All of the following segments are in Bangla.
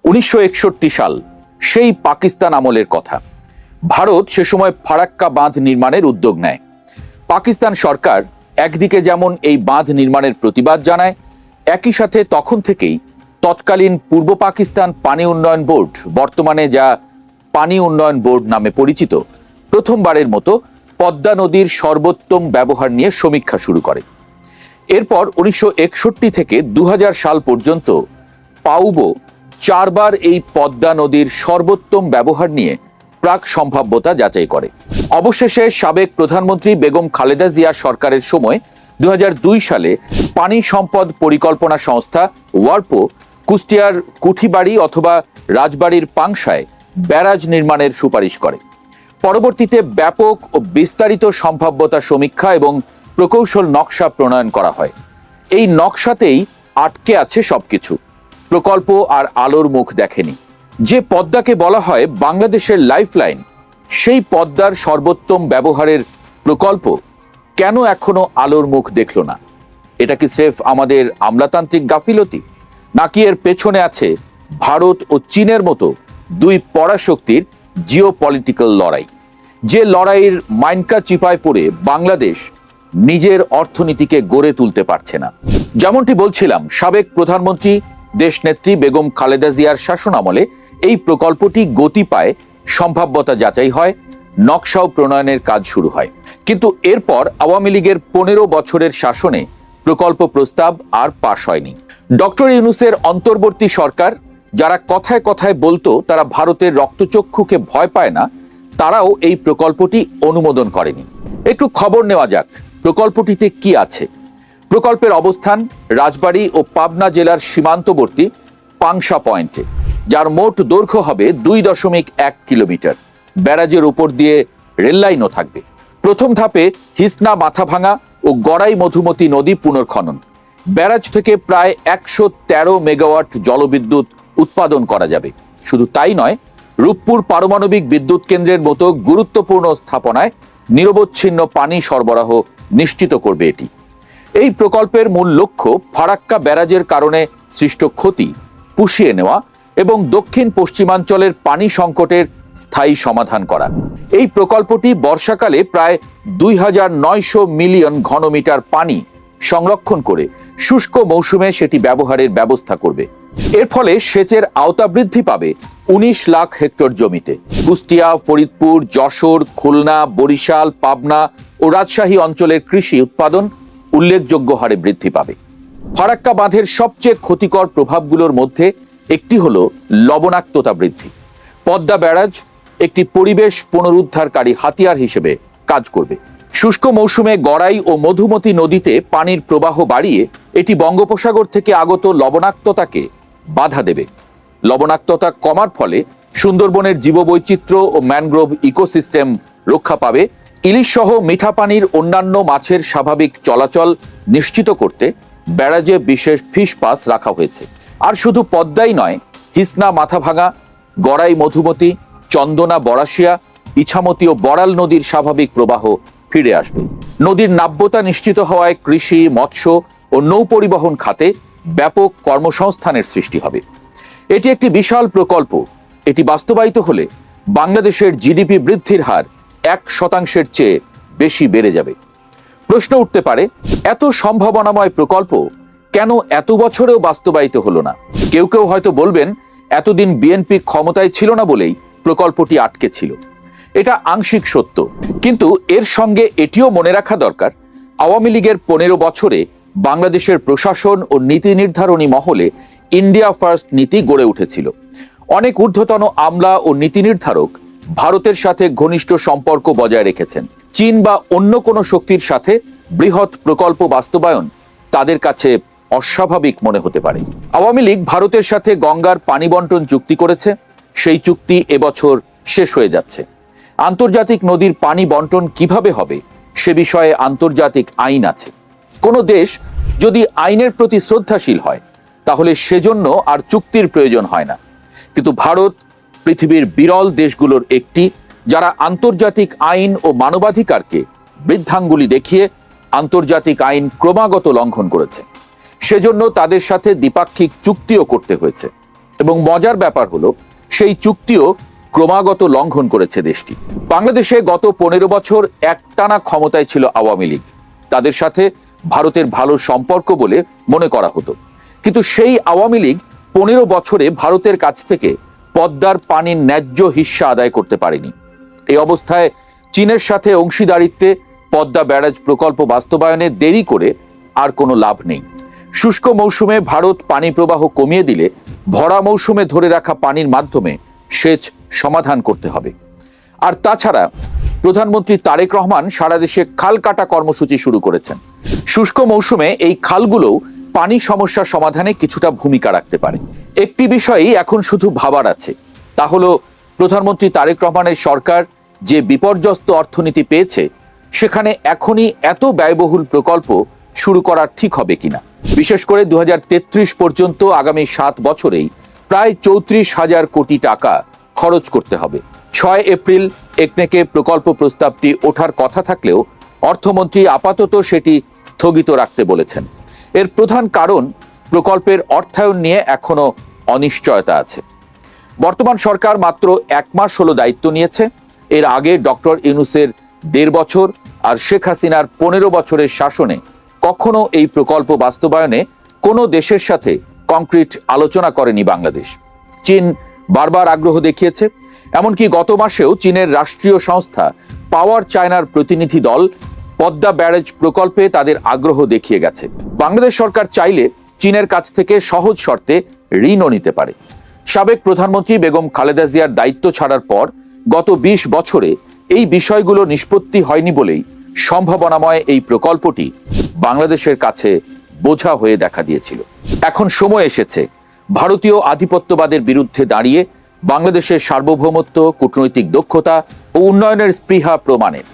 1961 সাল, সেই পাকিস্তান আমলের কথা। ভারত সে সময় ফারাক্কা বাঁধ নির্মাণের উদ্যোগ নেয়। পাকিস্তান সরকার একদিকে যেমন এই বাঁধ নির্মাণের প্রতিবাদ জানায়, একই সাথে তখন থেকেই তৎকালীন পূর্ব পাকিস্তান পানি উন্নয়ন বোর্ড, বর্তমানে যা পানি উন্নয়ন বোর্ড নামে পরিচিত, প্রথমবারের মতো পদ্মা নদীর সর্বোত্তম ব্যবহার নিয়ে সমীক্ষা শুরু করে। এরপর 1961 থেকে 2000 সাল পর্যন্ত পাউবো 4 বার এই পদ্মা নদীর সর্বোত্তম ব্যবহার নিয়ে প্রাক সম্ভাব্যতা যাচাই করে। অবশেষে সাবেক প্রধানমন্ত্রী বেগম খালেদা জিয়া সরকারের সময় 2002 সালে পানি সম্পদ পরিকল্পনা সংস্থা ওয়ারপো কুষ্টিয়ার কুঠিবাড়ি অথবা রাজবাড়ির পাংশায় ব্যারাজ নির্মাণের সুপারিশ করে। পরবর্তীতে ব্যাপক ও বিস্তারিত সম্ভাব্যতা সমীক্ষা এবং প্রকৌশল নকশা প্রণয়ন করা হয়। এই নকশাতেই আটকে আছে সবকিছু। প্রকল্প আর আলোর মুখ দেখেনি। যে পদ্মাকে বলা হয় বাংলাদেশের লাইফলাইন, সেই পদ্মার সর্বোত্তম ব্যবহারের প্রকল্প কেন এখনো আলোর মুখ দেখল না? এটা কি স্রেফ আমাদের আমলাতান্ত্রিক গাফিলতি, নাকি এর পেছনে আছে ভারত ও চীনের মতো দুই পরাশক্তির জিওপলিটিক্যাল লড়াই? যে লড়াইয়ের মাইনকা চিপায় পড়ে বাংলাদেশ নিজের অর্থনীতিকে গড়ে তুলতে পারছে না। যেমনটি বলছিলাম, সাবেক প্রধানমন্ত্রী দেশনেত্রী বেগম খালেদা জিয়ার শাসনামলে এই প্রকল্পটি গতি পায়, সম্ভাব্যতা যাচাই হয়, নকশাও প্রণয়নের কাজ শুরু হয়। কিন্তু এরপর আওয়ামী লীগের 15 বছরের শাসনে প্রকল্প প্রস্তাব আর পাশ হয়নি। ডক্টর ইউনূসের অন্তর্বর্তী সরকার, যারা কথায় কথায় বলতো তারা ভারতের রক্তচক্ষুকে ভয় পায় না, তারাও এই প্রকল্পটি অনুমোদন করেনি। একটু খবর নেওয়া যাক প্রকল্পটিতে কি আছে। প্রকল্পের অবস্থান রাজবাড়ী ও পাবনা জেলার সীমান্তবর্তী পাংশা পয়েন্টে, যার মোট দৈর্ঘ্য হবে 2.1 কিলোমিটার। ব্যারাজের উপর দিয়ে রেললাইনও থাকবে। প্রথম ধাপে হিসনা মাথাভাঙা ও গড়াই মধুমতি নদী পুনর্খনন। ব্যারাজ থেকে প্রায় 113 মেগাওয়াট জলবিদ্যুৎ উৎপাদন করা যাবে। শুধু তাই নয়, রূপপুর পারমাণবিক বিদ্যুৎ কেন্দ্রের মতো গুরুত্বপূর্ণ স্থাপনায় নিরবচ্ছিন্ন পানি সরবরাহ নিশ্চিত করবে এটি। এই প্রকল্পের মূল লক্ষ্য ফারাক্কা ব্যারাজের কারণে সৃষ্ট ক্ষতি পুষিয়ে নেওয়া এবং দক্ষিণ পশ্চিমাঞ্চলের পানি সংকটের স্থায়ী সমাধান করা। এই প্রকল্পটি বর্ষাকালে প্রায় 2900 মিলিয়ন ঘনমিটার পানি সংরক্ষণ করে শুষ্ক মৌসুমে সেটি ব্যবহারের ব্যবস্থা করবে। এর ফলে সেচের আওতা বৃদ্ধি পাবে 19 লাখ হেক্টর জমিতে। কুষ্টিয়া, ফরিদপুর, যশোর, খুলনা, বরিশাল, পাবনা ও রাজশাহী অঞ্চলের কৃষি উৎপাদন উল্লেখযোগ্য হারে বৃদ্ধি পাবে। ফারাক্কা বাঁধের সবচেয়ে ক্ষতিকর প্রভাবগুলোর মধ্যে একটি হলো লবণাক্ততা বৃদ্ধি। পদ্মা ব্যারাজ একটি পরিবেশ পুনরুদ্ধারকারী হাতিয়ার হিসেবে কাজ করবে। শুষ্ক মৌসুমে গড়াই ও মধুমতি নদীতে পানির প্রবাহ বাড়িয়ে এটি বঙ্গোপসাগর থেকে আগত লবণাক্ততাকে বাধা দেবে। লবণাক্ততা কমার ফলে সুন্দরবনের জীববৈচিত্র্য ও ম্যানগ্রোভ ইকোসিস্টেম রক্ষা পাবে। ইলিশ সহ মিঠা পানির অন্যান্য মাছের স্বাভাবিক চলাচল নিশ্চিত করতে ব্যারাজে বিশেষ ফিশ পাস রাখা হয়েছে। আর শুধু পদ্মাই নয়, হিসনা মাথাভাঙা, গড়াই মধুমতি, চন্দনা বড়াশিয়া, ইছামতি ও বড়াল নদীর স্বাভাবিক প্রবাহ ফিরে আসবে। নদীর নাব্যতা নিশ্চিত হওয়ায় কৃষি, মৎস্য ও নৌ পরিবহন খাতে ব্যাপক কর্মসংস্থানের সৃষ্টি হবে। এটি একটি বিশাল প্রকল্প। এটি বাস্তবায়িত হলে বাংলাদেশের জিডিপি বৃদ্ধির হার 1% চেয়ে বেশি বেড়ে যাবে। প্রশ্ন উঠতে পারে, এত সম্ভাবনাময় প্রকল্প কেন এত বছরেও বাস্তবায়িত হলো না? কেউ কেউ হয়তো বলবেন, এতদিন বিএনপি ক্ষমতায় ছিল না বলেই প্রকল্পটি আটকে ছিল। এটা আংশিক সত্য, কিন্তু এর সঙ্গে এটিও মনে রাখা দরকার, আওয়ামী লীগের 15 বছরে বাংলাদেশের প্রশাসন ও নীতি নির্ধারণী মহলে ইন্ডিয়া ফার্স্ট নীতি গড়ে উঠেছিল। অনেক ঊর্ধ্বতন আমলা ও নীতি নির্ধারক ভারতের সাথে ঘনিষ্ঠ সম্পর্ক বজায় রেখেছেন। চীন বা অন্য কোনো শক্তির সাথে বৃহৎ প্রকল্প বাস্তবায়ন তাদের কাছে অস্বাভাবিক মনে হতে পারে। আওয়ামী লীগ ভারতের সাথে গঙ্গার পানি বন্টন চুক্তি করেছে। সেই চুক্তি এবছর শেষ হয়ে যাচ্ছে। আন্তর্জাতিক নদীর পানি বন্টন কিভাবে হবে সে বিষয়ে আন্তর্জাতিক আইন আছে। কোনো দেশ যদি আইনের প্রতি শ্রদ্ধাশীল হয় তাহলে সেজন্য আর চুক্তির প্রয়োজন হয় না। কিন্তু ভারত পৃথিবীর বিরল দেশগুলোর একটি, যারা আন্তর্জাতিক আইন ও মানবাধিকারকে বৃদ্ধাঙ্গুলি দেখিয়ে আন্তর্জাতিক আইন ক্রমাগত লঙ্ঘন করেছে। সেজন্য তাদের সাথে দ্বিপাক্ষিক চুক্তিও করতে হয়েছে। এবং মজার ব্যাপার হলো সেই চুক্তিও ক্রমাগত লঙ্ঘন করেছে দেশটি। বাংলাদেশে গত 15 বছর একটানা ক্ষমতায় ছিল আওয়ামী লীগ। তাদের সাথে ভারতের ভালো সম্পর্ক বলে মনে করা হতো, কিন্তু সেই আওয়ামী লীগ 15 বছরে ভারতের কাছ থেকে পদ্মার পানির ন্যায্য হিস্সা আদায় করতে পারেনি। এই অবস্থায় চীনের সাথে অংশীদারিত্বে পদ্মা ব্যারাজ প্রকল্প বাস্তবায়নে দেরি করে আর কোনো লাভ নেই। শুষ্ক মৌসুমে ভারত পানি প্রবাহ কমিয়ে দিলে ভরা মৌসুমে ধরে রাখা পানির মাধ্যমে সেচ সমাধান করতে হবে। আর তাছাড়া প্রধানমন্ত্রী তারেক রহমান সারা দেশে খাল কাটা কর্মসূচি শুরু করেছেন। শুষ্ক মৌসুমে এই খালগুলোও পানি সমস্যা সমাধানে কিছুটা ভূমিকা রাখতে পারে। একটি বিষয়ই এখন শুধু ভাবার আছে, তা হলো প্রধানমন্ত্রী তারেক রহমানের সরকার যে বিপর্যস্ত অর্থনীতি পেয়েছে, সেখানে এখনই এত ব্যয়বহুল প্রকল্প শুরু করা ঠিক হবে কিনা। বিশেষ করে 2033 পর্যন্ত আগামী 7 বছরেই প্রায় 34,000 কোটি টাকা খরচ করতে হবে। 6 এপ্রিল একনেকে প্রকল্প প্রস্তাবটি ওঠার কথা থাকলেও অর্থমন্ত্রী আপাতত সেটি স্থগিত রাখতে বলেছেন। এর প্রধান কারণ প্রকল্পের অর্থায়ন নিয়ে এখনো অনিশ্চয়তা আছে। বর্তমান সরকার মাত্র 1 মাস হলো দায়িত্ব নিয়েছে। এর আগে ডক্টর ইউনূসের 1.5 বছর আর শেখ হাসিনার 15 বছরের শাসনে কখনো এই প্রকল্প বাস্তবায়নে কোনো দেশের সাথে কংক্রিট আলোচনা করেনি বাংলাদেশ। চীন বারবার আগ্রহ দেখিয়েছে, এমনকি গত মাসেও চীনের রাষ্ট্রীয় সংস্থা পাওয়ার চায়নার প্রতিনিধি দল পদ্মা ব্যারেজ প্রকল্পে তাদের আগ্রহ দেখিয়ে গেছে। বাংলাদেশ সরকার চাইলে চীনের কাছ থেকে সহজ শর্তে ঋণও নিতে পারে। সাবেক প্রধানমন্ত্রী বেগম খালেদা জিয়ার দায়িত্ব ছাড়ার পর গত 20 বছরে এই বিষয়গুলো নিষ্পত্তি হয়নি বলেই সম্ভাবনাময় এই প্রকল্পটি বাংলাদেশের কাছে বোঝা হয়ে দেখা দিয়েছিল। এখন সময় এসেছে ভারতীয় আধিপত্যবাদের বিরুদ্ধে দাঁড়িয়ে বাংলাদেশের সার্বভৌমত্ব, কূটনৈতিক দক্ষতা ও উন্নয়নের স্পৃহা প্রমাণের।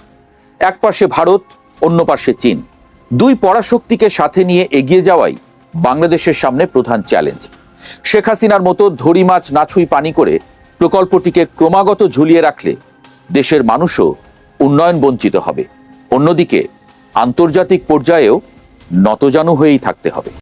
এক পাশে ভারত, অন্য পাশে চীন, দুই পরাশক্তিকে সাথে নিয়ে এগিয়ে যাওয়াই বাংলাদেশের সামনে প্রধান চ্যালেঞ্জ। শেখ হাসিনার মতো ধরি মাছ না ছুঁই পানি করে প্রকল্পটিকে ক্রমাগত ঝুলিয়ে রাখলে দেশের মানুষও উন্নয়ন বঞ্চিত হবে। অন্যদিকে আন্তর্জাতিক পর্যায়েও নতজানু হয়েই থাকতে হবে।